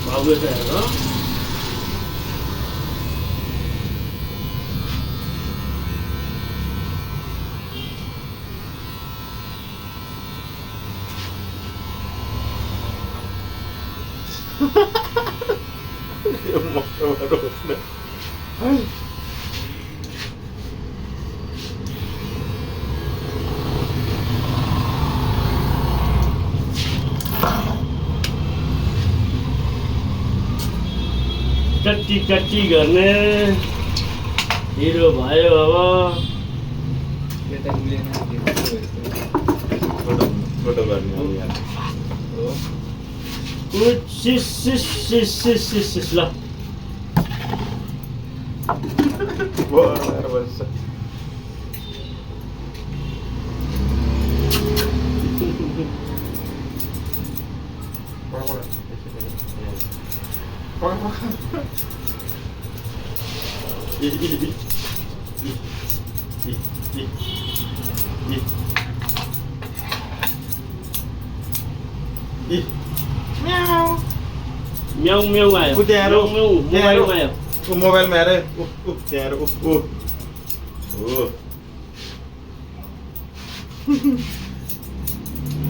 Bagus ya, no? Dia mau terus deh. कच्ची गर्ने hero भयो अब फोटो गर्ने हो यार सिस ल बराबर छ म्याउ म्याउ आयो मोबाइलमा आयो मोबाइलमा हेरे त्यहाँ हेर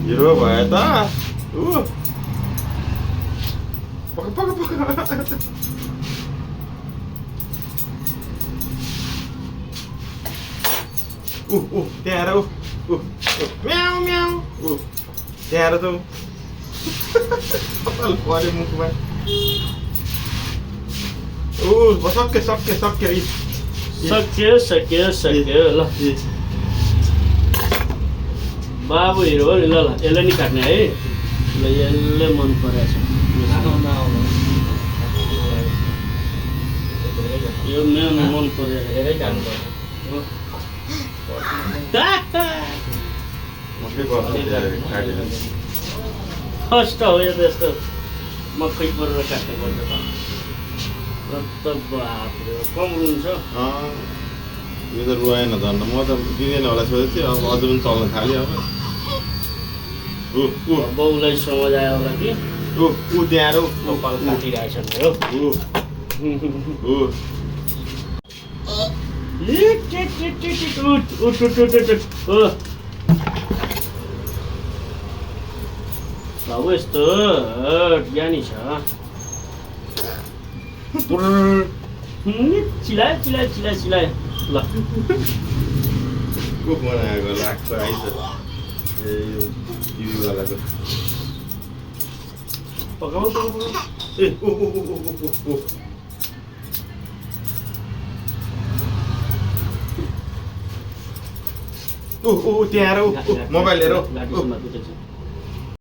हिरो भयो त पक त्यहाँ हेर म्याउ म्याउ त्यहाँ हेर त पऱ्यो मुखमा सक्यो ल बाबु हिरो हो नि ल यसलाई नि काट्ने है ल यसले मन परेछ यो मेन मन परेछ धेरै काट्नु फर्स्ट हो यो त यस्तो मकै परेर काट्नु पर्छ त बाफ्रे कम रुन्छ यो त रुवाएन झन् म त दिँदैन होला सोचेको थिएँ अब अझ पनि चल्न थाल्यो अब बाउलाई समझ आयो होला कि त्यहाँ कपाल काटिरहेछ मेरो बाबु यस्तो ज्ञानी छ चिलायो ल को बनाएको लाग्छ आइस ए यो टिभीवालाको पकाउ ए त्यहाँ हेर मोबाइल हेर